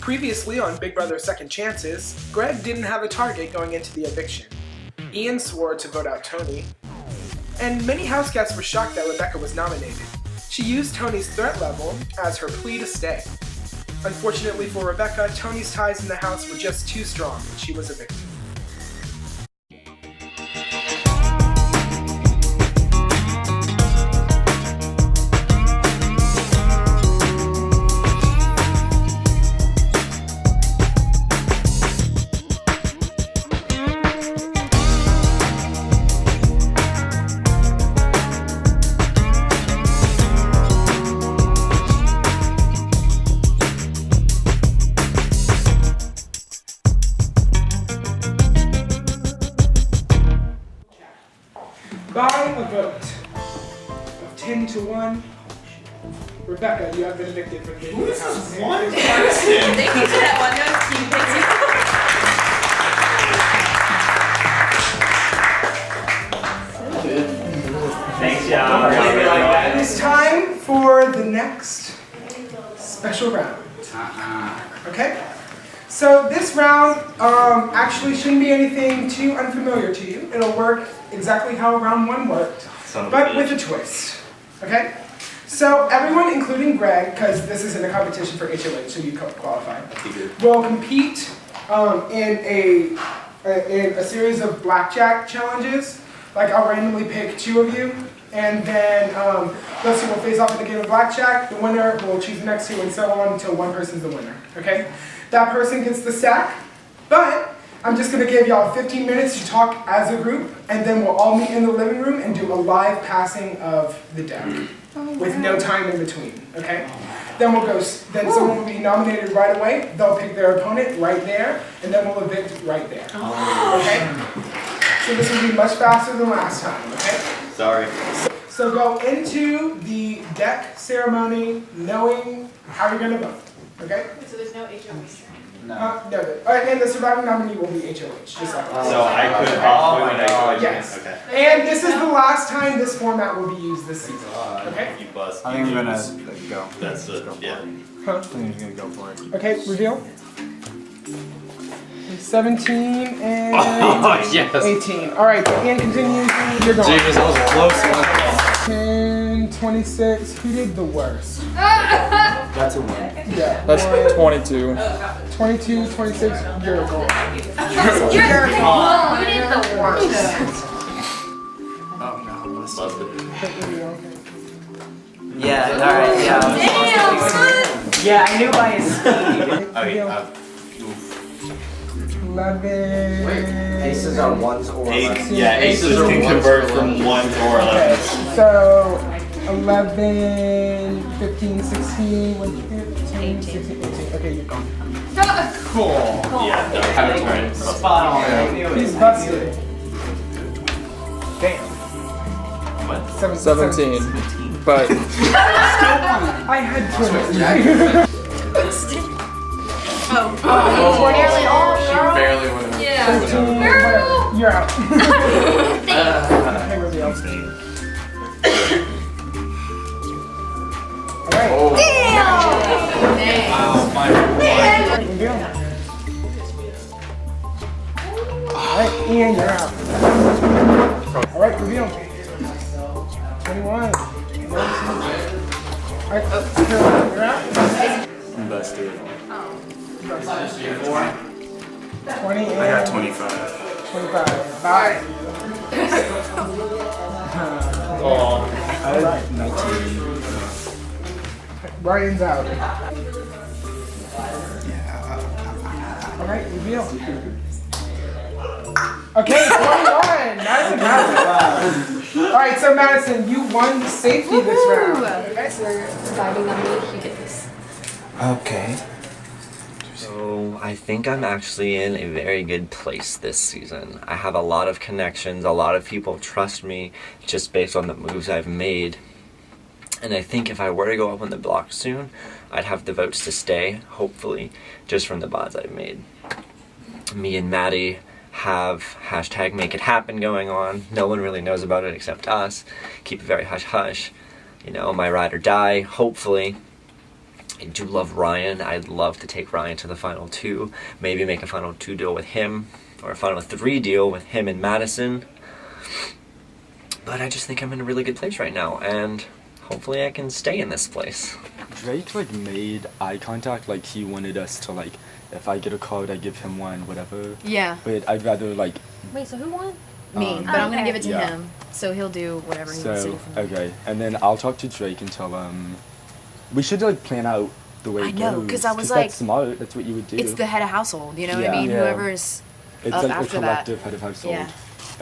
Previously on Big Brother Second Chances, Greg didn't have a target going into the eviction. Ian swore to vote out Tony, and many house guests were shocked that Rebecca was nominated. She used Tony's threat level as her plea to stay. Unfortunately for Rebecca, Tony's ties in the house were just too strong and she was evicted. By a vote of 10 to 1, Rebecca, you have been evicted from the house. This is one person. Thank you to that one team. Thanks, y'all. It is time for the next special round. Okay? So this round actually shouldn't be anything too unfamiliar to you. It'll work exactly how round 1 worked, but with a twist. Okay? So everyone, including Greg, because this isn't a competition for HOH, so you qualify, will compete in a series of blackjack challenges. Like I'll randomly pick 2 of you, and then those 2 will face off in a game of blackjack. The winner will choose the next 2, and so on until one person's the winner. Okay? That person gets the stack, but I'm just going to give y'all 15 minutes to talk as a group, and then we'll all meet in the living room and do a live passing of the deck with no time in between. Okay? Then we'll go. Then someone will be nominated right away. They'll pick their opponent right there, and then we'll evict right there. Okay? So this will be much faster than last time. Okay? Sorry. So go into the deck ceremony knowing how you're going to vote. Okay? So there's no HOH. No. And the surviving nominee will be HOH, just like So I could possibly win HOH. Yes. Okay. And this is the last time this format will be used this season. Okay? You bust. I think I'm gonna go. That's it. Yeah. Huh? I think I'm gonna go for it. Okay, reveal. 17 and Oh, yes. 18. Alright, so Ian continues. You're going. Jesus, that was a close one. 10, 26. Who did the worst? That's a win. Yeah. That's 22. 22, 26. You're going. You're who did the worst? Oh no, Busted. Yeah, alright, yeah. Damn, son! Yeah, I knew by his speed. Okay. 11. Aces are ones or less. Yeah, aces can convert from 1 to Okay, 11. so 11, 15, 16, 15, 16, 18. Okay, you're gone. Cool. Yeah, no, have a turn. Spot on. I knew it. He's busted. Damn. What? 17. But I had to. Oh, nearly all. she barely went. Yeah. 13, Girl. you're out. Thanks. Hey, reveal. Alright. Oh. Damn. Wow, my Reveal. Alright, Ian, you're out. Alright, reveal. 21. Alright, Caroline, you're out. I'm busted. 20 and I got 25. 25. Bye. Oh. I had 19. Ryan's out. Yeah. Alright, reveal. Okay, 21. Madison has it. Alright, so Madison, you won safety this round. Okay. Surviving nominee, you get this. Okay. So I think I'm actually in a very good place this season. I have a lot of connections, a lot of people trust me just based on the moves I've made. And I think if I were to go up on the block soon, I'd have the votes to stay, hopefully, just from the bonds I've made. Me and Madi have hashtag make it happen going on. No one really knows about it except us. Keep it very hush hush. You know, my ride or die, hopefully. I do love Ryan. I'd love to take Ryan to the final 2. Maybe make a final 2 deal with him, or a final 3 deal with him and Madison. But I just think I'm in a really good place right now, and hopefully I can stay in this place. Drake like made eye contact, like he wanted us to like, if I get a card, I give him one, whatever. Yeah. But I'd rather like. Wait, so who won? Me, Um, but I'm gonna okay. give it to Yeah. him, so he'll do whatever he wants to do So for me. okay, and then I'll talk to Drake and tell him. We should like plan out the way I it know, goes. 'cause I was like- that's smart. That's what you would do. It's the head of household, you know what I Yeah. mean? Yeah. Whoever is It's up like a after that. collective head of household. Yeah.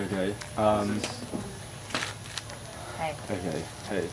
Okay. Hey. Okay. Hey.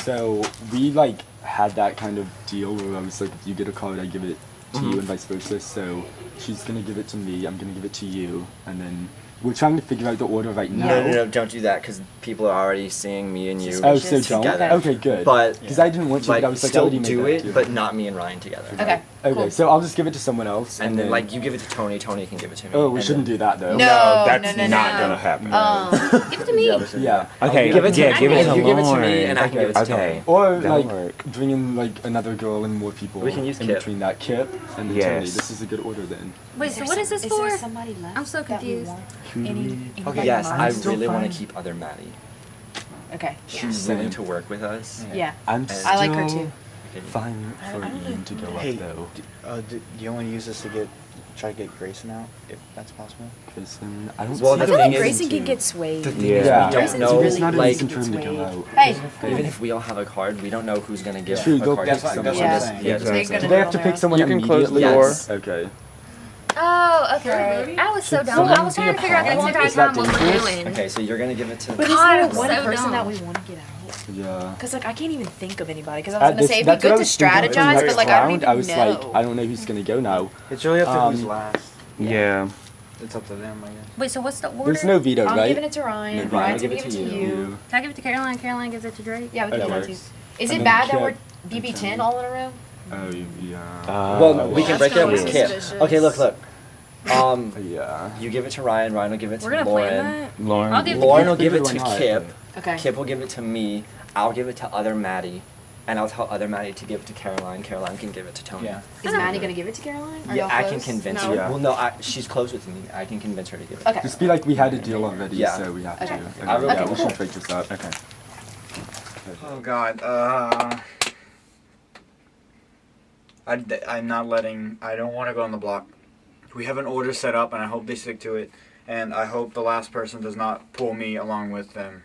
So we like had that kind of deal where I was like, if you get a card, I give it to you, and vice versa. So she's gonna give it to me. I'm gonna give it to you, and then we're trying to figure out the order right now. No, don't do that, because people are already seeing me and you Oh, so don't. together. Okay, good. But, Because I didn't want to, but I was like, I still already made do that it, deal. but not me and Ryan together. Okay. Okay, cool. so I'll just give it to someone else, And then, like, you give it to Tony, Tony can give it to me. Oh, we and shouldn't then- do that though. No, that's no, not no. gonna happen. Give it to me. Yeah. Okay, Give it to yeah, give it to you give it to Lauren. me, and I can give it to Okay. Tony. Or That'll like work. bring in like another girl and more people. We can use in Kip. between that Kip and then Yes. Tony. This is a good order then. Wait, so what is this Is for? there somebody left? I'm so that we confused. want? Okay, yes, I I'm still really want fine. to keep other Maddie. Okay. She's Yeah. willing to work with us. Yeah. I'm I still like her too. fine for I don't Ian to go Hey, up though. do you want to use this to try to get Grayson out, if that's possible? Grayson, I don't Well, see the I feel thing like is- Grayson can get swayed. The thing Yeah. is, Yeah. we don't Grayson's know, really it's not a like, reason for him to go out. Hey. even if we all have a card, we don't know who's gonna give True, a they'll card pick to someone. that's what I'm Yes, saying. yeah, Exactly. Exactly. Do they have to pick someone You can close the Yes. door? Okay. Oh, okay. I was so Should dumb. I someone was be trying to figure out the a pawn? entire Is that time what we're dangerous? doing. Okay, so you're gonna give it to. But is God, there I'm one so person dumb. that we want to get out? Yeah. Because like I can't even think of anybody. Because I was At gonna this- say it'd be that's what I good to was thinking for strategize, next but like I don't round. even I was know. like, I don't know who's gonna go now. It's really up to who's Um, last. Yeah. It's up to them, I guess. Wait, so what's the order? There's no veto, I'm right? giving it to Ryan. Ryan Ryan's will gonna give it to you. Can I give it to Caroline? Caroline gives it to Drake? Yeah, we can That do that too. works. Is And it then bad that we're Kip BB10 and all in a row? Oh yeah. Well, we That's can break it up kinda with Kip. suspicious. Okay, look. Yeah. You give it to Ryan. Ryan will give it to We're gonna Lauren. plan that? Lauren. I'll give it to Lauren Kip. will give it Why to not? Kip. Okay. Kip will give it to me. I'll give it to other Maddie. And I'll tell other Maddie to give it to Caroline. Caroline can give it to Tony. Yeah. Is Maddie gonna give it to Caroline? Are Yeah, y'all I can close? convince No. her. Yeah. Well, no, she's close with me. I can convince her to give it. Okay. Just be like we had a deal already, Yeah. so we have Okay. to. I will- yeah, okay, we cool. should break this up. Okay. Oh God. I'm not letting. I don't want to go on the block. We have an order set up, and I hope they stick to it. And I hope the last person does not pull me along with them.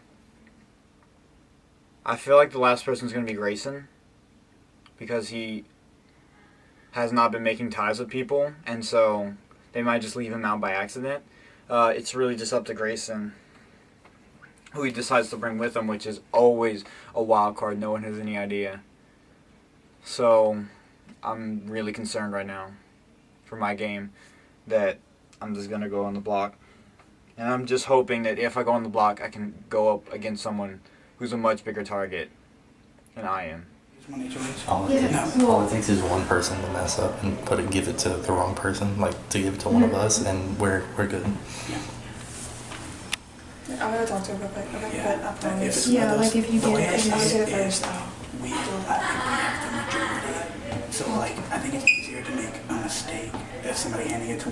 I feel like the last person is going to be Grayson, because he has not been making ties with people, and so they might just leave him out by accident. It's really just up to Grayson, who he decides to bring with him, which is always a wild card. No one has any idea. So I'm really concerned right now for my game that I'm just going to go on the block. And I'm just hoping that if I go on the block, I can go up against someone who's a much bigger target than I am. All it takes is one person to mess up and give it to the wrong person, like to give it to one of us, and we're good. I'm gonna talk to him real quick. Okay, Yeah, but I promise. yeah, like if you the way I see get it it is, we still have the majority. So like, I think it's easier to make a mistake if somebody handing it to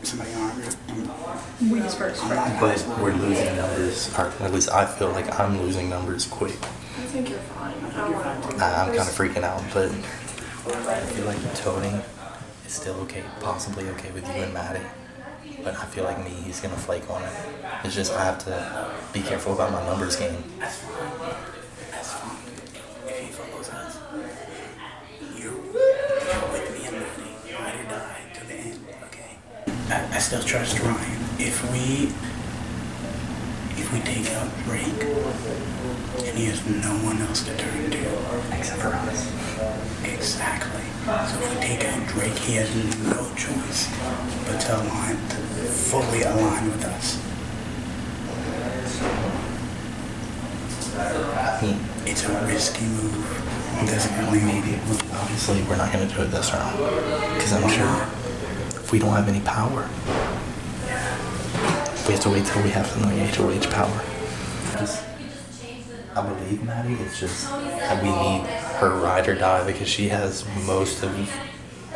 somebody armed. We disperse, right? But we're losing numbers, or at least I feel like I'm losing numbers quick. I think you're fine. I'm kind of freaking out, but I feel like Tony is still okay, possibly okay with you and Maddie. But I feel like me, he's gonna flake on it. It's just I have to be careful about my numbers game. That's fine. That's fine. If he follows us, you're with me and Madi, ride or die to the end, okay? I still trust Ryan. If we take out Drake, and he has no one else to turn to. Except for us. Exactly. So if we take out Drake, he has no choice but to fully align with us. It's a risky move. Definitely. Maybe, obviously, we're not gonna do it this round. Because I'm sure if we don't have any power, we have to wait till we have some HOH power. I believe Maddie, it's just that we need her ride or die because she has most of,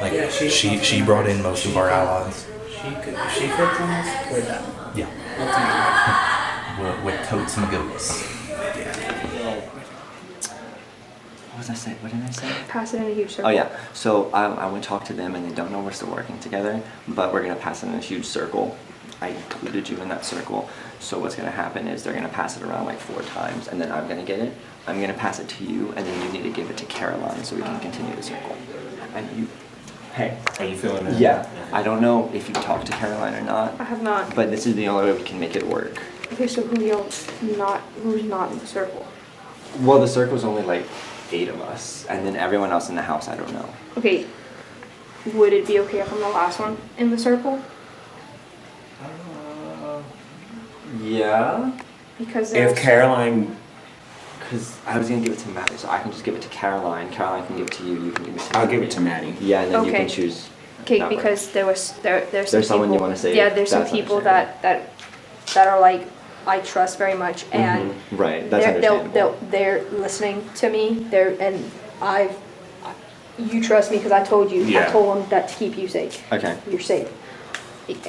like, Yeah, she brought in most of our allies. She flipped on us with that. Yeah. With totes and goats. What was I saying? What did I say? Pass it in a huge circle. Oh yeah. So I went talk to them, and they don't know we're still working together, but we're gonna pass it in a huge circle. I included you in that circle. So what's gonna happen is they're gonna pass it around like 4 times, and then I'm gonna get it. I'm gonna pass it to you, and then you need to give it to Caroline so we can continue the circle. And you, hey. Are you feeling it? Yeah. I don't know if you talked to Caroline or not, I have not. but this is the only way we can make it work. Okay, so who's not in the circle? Well, the circle's only like 8 of us, and then everyone else in the house, I don't know. Okay, would it be okay if I'm the last one in the circle? Yeah. Because If there's Caroline, Because I was gonna give it to Madi, so I can just give it to Caroline. Caroline can give it to you. You can give it to. I'll Madi. give it to Maddie. Yeah, and then you Okay. can choose. okay, that way. because there's some someone you people. wanna say, Yeah, there's some that's people understandable. that are like I trust very much, and Right, that's they're understandable. they're listening to me. You trust me because I told you. I Yeah. told them that to keep you safe. Okay. You're safe.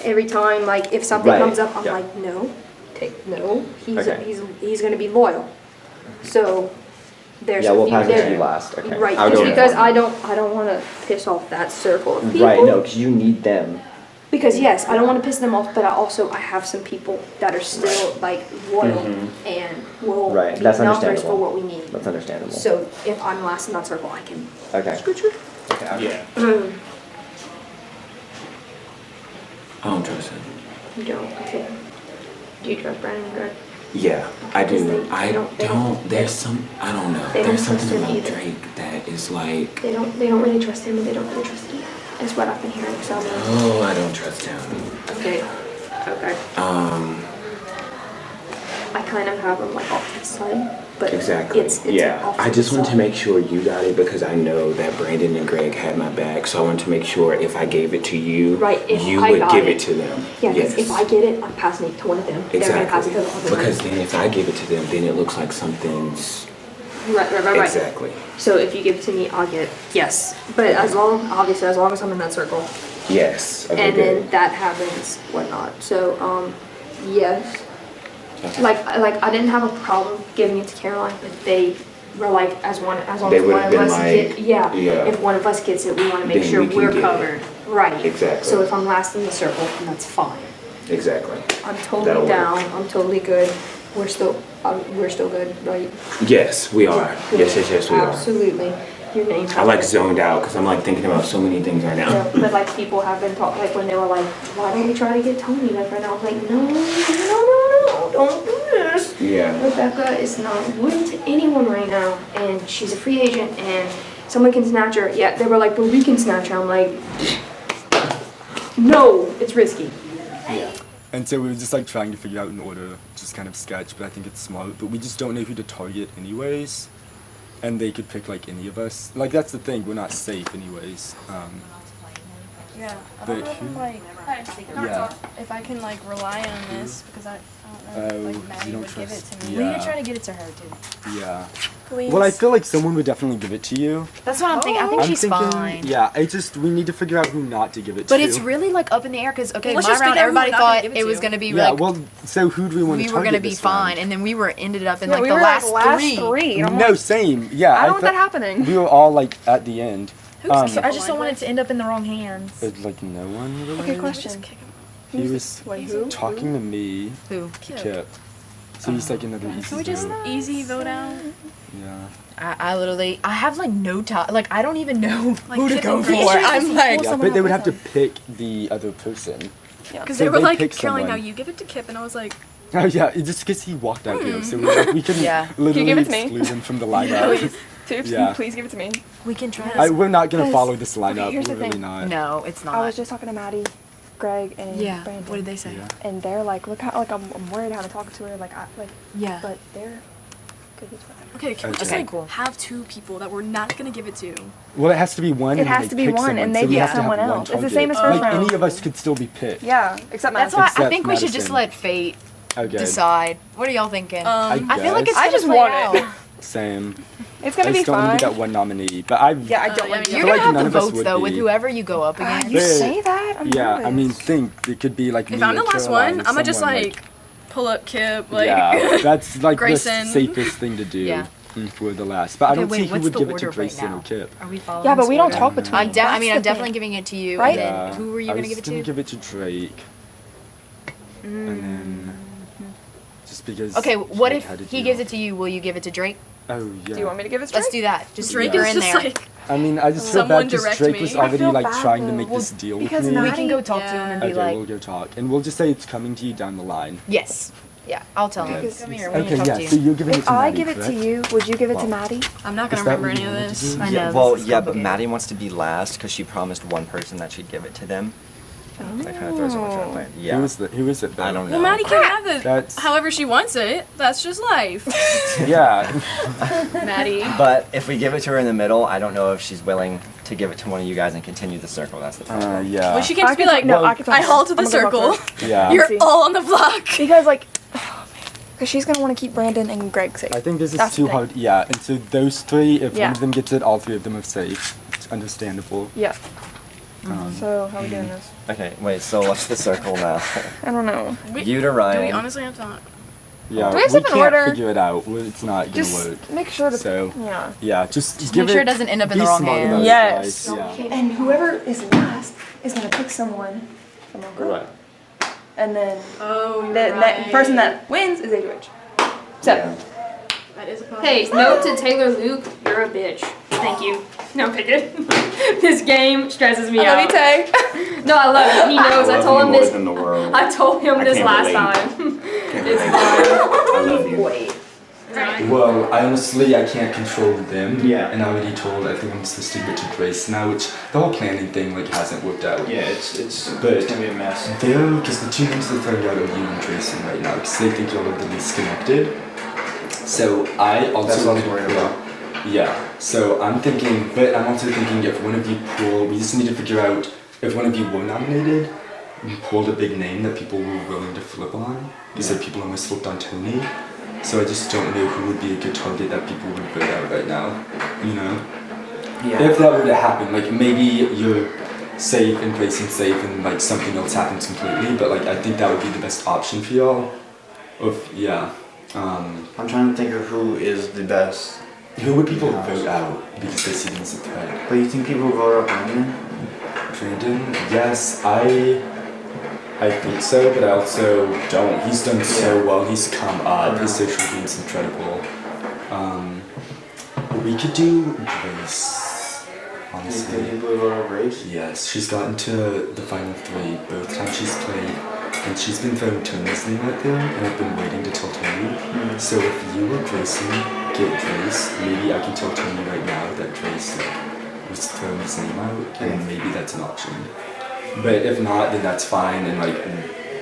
Every time, like if something Right, comes up, I'm yeah. like, no, no. Okay. He's gonna be loyal. So there's Yeah, we'll some pass it to there- you last. Okay. Right, I'll just go because with I don't want to piss off that circle of people. Right, no, because you need them. Because yes, I don't want to piss them off, but I have some people that are still like loyal and will Right, be that's numbers understandable. for what we need. That's understandable. So if I'm last in that circle, I can. Okay. Scooch. Okay. I'll- Yeah. I don't trust him. You don't. Okay. Do you trust Brandon and Greg? Yeah, I Because do. they I don't- don't. There's some. I don't know. They don't There's something trust him about either. Drake that is like. They don't really trust him, and they don't really trust Ian. Is what I've been hearing. So Oh, I don't trust him. okay. I kind of have him like off to the side, but Exactly. It's yeah. off I the just want to side. make sure you got it because I know that Brandon and Greg had my back. So I want to make sure if I gave it to you, Right, if you I would got give it. it to them. Yeah, because Yes. if I get it, I'm passing it to one of them. They're gonna pass it to the other Because one. then if I give it to them, then it looks like something's Right. exactly. So if you give it to me, I'll get yes. But as long as I'm in that circle, Yes. Okay, and good. then that happens, whatnot. So yes. Okay. Like I didn't have a problem giving it to Caroline, but they were like, as long They as one would've of been us like, yeah, yeah. if one of us gets it, we want to make Then sure we can we're get it. covered. Right. Exactly. So if I'm last in the circle, then that's fine. Exactly. I'm That'll totally work. down. I'm totally good. We're still good, right? Yes, we are. Yes, we are. Absolutely. Your name. I like zoned out because I'm like thinking about so many things right now. Yeah, but like people have been talking, like when they were like, why don't we try to get Tony? Like right now, I was like, no, don't do this. Yeah. Rebecca is not good to anyone right now, and she's a free agent, and someone can snatch her. Yeah, they were like, but we can snatch her. I'm like, no, it's risky. And so we were just like trying to figure out an order, just kind of sketch, but I think it's smart. But we just don't know who to target anyways. And they could pick like any of us. Like that's the thing, we're not safe anyways. Yeah, I But don't know if who- I'm like, Yeah. if I can like rely on this because I don't know if Oh, like Maddie you don't would give it trust- to me. We yeah. could try to get it to her too. Yeah. Please. Well, I feel like someone would definitely give it to you. That's what I'm thinking. I think I'm she's thinking, fine. Yeah, we need to figure out who not to give it But to. it's really like up in the air because okay, Let's my just round figure out who everybody we're not gonna thought give it it was to. gonna be Yeah, like well, so who do we want to we target were gonna be this fine, round? and then we were ended up in Yeah, like we the were last like last three. three. and I'm No, like, same. Yeah, I don't want felt- that happening. We were all like at the end. So I just don't want it to end up in the wrong hands. Like no one really. Okay, question. He was Wait, who? talking to me. Who? Kip. So he's like another easy. Can we just vote. easy vote out? Yeah. I literally I have like no time. Like I don't even know Like, who to Kip go and for. Grayson. I'm like, Yeah, but they would have to pick the other person. Because So they were they like, pick Caroline, someone. now you give it to Kip, and I was like, Oh yeah, it's just because he walked out here, so we could Yeah. literally give it to me? exclude him from the lineup. please, Toops, Yeah. please give it to me. we can try. We're not gonna Because- follow this lineup. here's We're the really thing. not. No, it's not. I was just talking to Maddie, Greg, and yeah. Brandon. What did they say? Yeah. And they're like, look how, like, I'm worried how to talk to her, like, Yeah. but they're good with whatever. Okay, can we just Okay. like Cool. have two people that we're not gonna give it to? Well, it has to be one. It and then has they to be pick one, someone, and they so we pick have to have someone one else. It's the target. same as first Like round. any of us could still be picked. Yeah, except That's Madison. why I Except think we should just Madison. let fate Okay. decide. What are y'all thinking? I I feel like it's guess. I gonna just play want out. it. Same. It's gonna I be just don't want fine. to be that one nominee. But I Yeah, I don't want to be. You're feel gonna like have none the of us votes would though be. with whoever you go up against. You say that? I'm Yeah, I mean, nervous. think it could be like If me I'm the or last Caroline, one, I'ma just someone, like pull up Kip, like yeah, that's like Grayson. the safest thing to do. Yeah. For the last, but I Okay, don't wait, see who what's would the give it order to right Grayson now? or Kip. Are we following? Yeah, but this we don't order? talk between. I'm That's the I'm thing. definitely giving it to you. Right? And then who were you I gonna give it was gonna to? give it to Drake. And then just because. Okay, what Drake if had a he deal. gives it to you? Will you give it to Drake? Oh yeah. Do you want me to give it to Let's Drake? do that. Just Drake you're is in just there. like I mean, I just feel Someone bad because direct Drake me. was I already feel like bad, trying to though. make this deal with because me. Madi- We can go talk to him and be Okay, like, we'll go talk, and we'll just say it's coming to you down the line. yes. Yeah, I'll tell him. Okay. Come here. We need Okay, to talk yeah. to So you. you're giving it If to I Maddie, give it to correct? you, would you give it to Well, Maddie? I'm not gonna Is that remember what any you of wanted to this. do? I Yeah, know. well, this is yeah, but complicated. Maddie wants to be last because she promised one person that she'd give it to them. That kind of throws it much way. Yeah. Who is it? Though? I don't know. Well, Maddie can have it That's- however she wants it. That's just life. Yeah. Maddie. But if we give it to her in the middle, I don't know if she's willing to give it to one of you guys and continue the circle. That's the problem. Yeah. Well, she can't I just be can- like, no, I can talk I to hauled to her. the I'm gonna go circle. first. Yeah. You're See. all on the block. Because like, because she's gonna want to keep Brandon and Greg safe. I think this is That's the too thing. hard. Yeah. And so those three, if Yeah. one of them gets it, all three of them are safe. It's understandable. Yeah. Um, So how are we doing this? Okay, wait, so what's the circle now? I don't know. You to Do Ryan. we honestly have to talk? Yeah. Do we have we stuff in can't order? figure it out. It's not gonna Just work. make sure to. So. Yeah. Yeah. Just make sure it doesn't end up in be the wrong smart about hands. it, Yes. guys. Yeah. And whoever is last is gonna pick someone from a group. And then the person that wins is H. So. That is a problem. Hey, note to Taylor Luke, you're a bitch. Thank you. No, pick it. This game stresses me I out. love you, Tay. No, I love him. He knows. I told him this. in the world. I told him I this can't last relate. time. It's fine. I love you. Wait. Well, I honestly can't control them. Yeah. And I already told everyone to stick it to Grace now, which the whole planning thing like hasn't worked out. Yeah, it's But gonna be a mess. they're because the two names they're throwing out are you and Grayson right now because they think you're the least connected. So I also That's what I was wanted to worried about. Yeah. So I'm thinking, but I'm also thinking if one of you pull, we just need to figure out if one of you were nominated, and pulled a big name that people were willing to flip on. Because like people almost flipped on Tony. So I just don't know who would be a good target that people would vote out right now. You know? Yeah. If that were to happen, like maybe you're safe and Grayson's safe and like something else happens completely, but like I think that would be the best option for y'all. Yeah. I'm trying to think of who is the best. Who would people vote out because they see them as a threat? But you think people will vote out Brandon? Brandon? Yes, I think so, but I also don't. He's done so well. He's come up. His social media is incredible. We could do Grace. You Honestly. think people will vote out Grace? Yes, she's gotten to the final three both times she's played, and she's been throwing Tony's name out there, and I've been waiting to tell Tony. So if you or Grayson get Grace, maybe I can tell Tony right now that Grace was throwing his name out, and maybe that's an option. But if not, then that's fine, and like.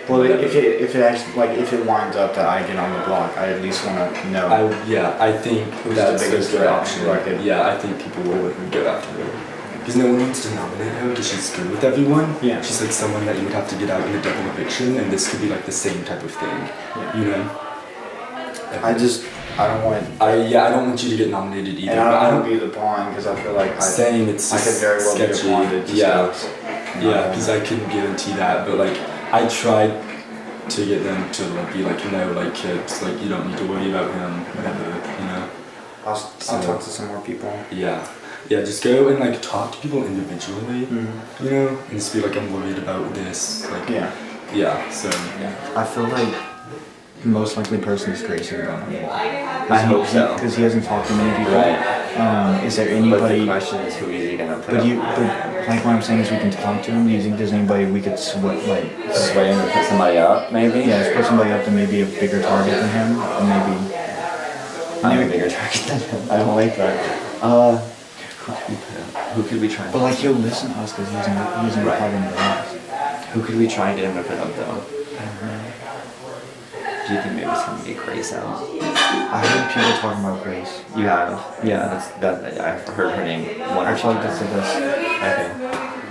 Well, if it actually if it winds up that I get on the block, I at least want to know. I think Who's that's the a biggest good threat? option. Like Yeah, I think people will go after her. Because no one wants to nominate her because she's good with everyone. Yeah. She's like someone that you would have to get out in a double eviction, and this could be like the same type of thing. Yeah. You know? I don't want. I don't want you to get nominated either. And but I don't want to be the pawn because I feel like saying it's I could very well sketchy. be a pawn that just Yeah. goes. Yeah, because I couldn't guarantee that, but like I tried to get them to like be like, no, like kids, like you don't need to worry about him, whatever, you know. I'll So- talk to some more people. Yeah, just go and like talk to people individually, you know, and just be like, I'm worried about this, like so I feel like the most likely person is Grayson. I hope so. Because he hasn't talked to many people. Right. Is there But anybody? the question is, who is he gonna put But up? like what I'm saying is we can talk to him. Do you think there's anybody we could sway Sway him to put somebody up, maybe? Yeah, just put somebody up to maybe a bigger target than him, and maybe. I'm a bigger target than him. I don't like that. Who could we try? But like he'll listen to us because he hasn't Right. part in the us. Who could we try and get him to put up though? Do you think maybe somebody Grace out? I heard people talking about Grace. You have? Yeah, I've heard her name one or I two feel like that's the times. best.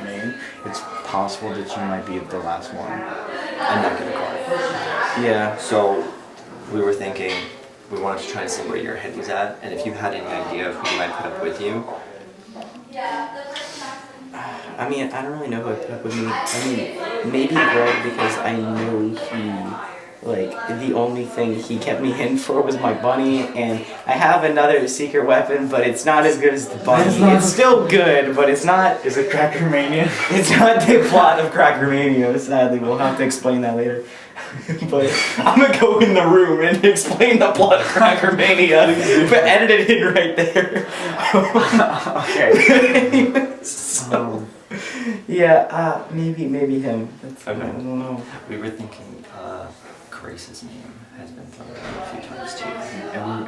Okay. Name. It's possible that you might be the last one. I'm not gonna call it. Yeah, so we were thinking we wanted to try and see where your head was at, and if you had any idea of who you might put up with you. I mean, I don't really know who would put up with me. I mean, maybe Greg, because I know he, like, the only thing he kept me in for was my bunny, and I have another secret weapon, but it's not as good as the bunny. It's still good, but it's not... Is it Cracker Mania? It's not the plot of Cracker Mania, sadly. We'll have to explain that later. But I'm gonna go in the room and explain the plot of Cracker Mania, but edit it in right there. Okay. Anyways, so, yeah, maybe him. That's, Okay. I don't know. We were thinking Grace's name has been thrown around a few times too.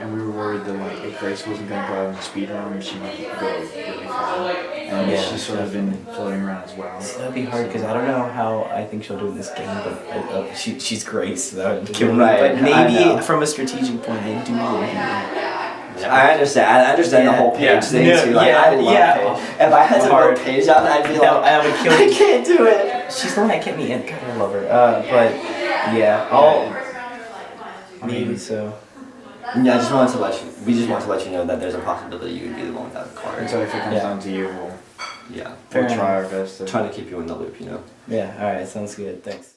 And we were worried that like if Grace wasn't gonna go out on the speed round, she might go really far. And Yeah, she's sort of been floating around as well. So that'd be hard because I don't know how I think she'll do in this game, but she's Grace, so that would kill me. Right, But I maybe know. from a strategic point, I do really I understand the whole page thing too. Like, I love Paige. If I had to Hard. put Paige on, I'd be like, I would kill I me. can't do it. She's the one that kept me in. God, I love her. But yeah, maybe so. Yeah, I just wanted to we just wanted to let you know that there's a possibility you would be the one without the card. And so if it comes down to you, Yeah. Fair we'll try enough. our best to Trying to keep you in the loop, you know? Yeah, alright, sounds good. Thanks.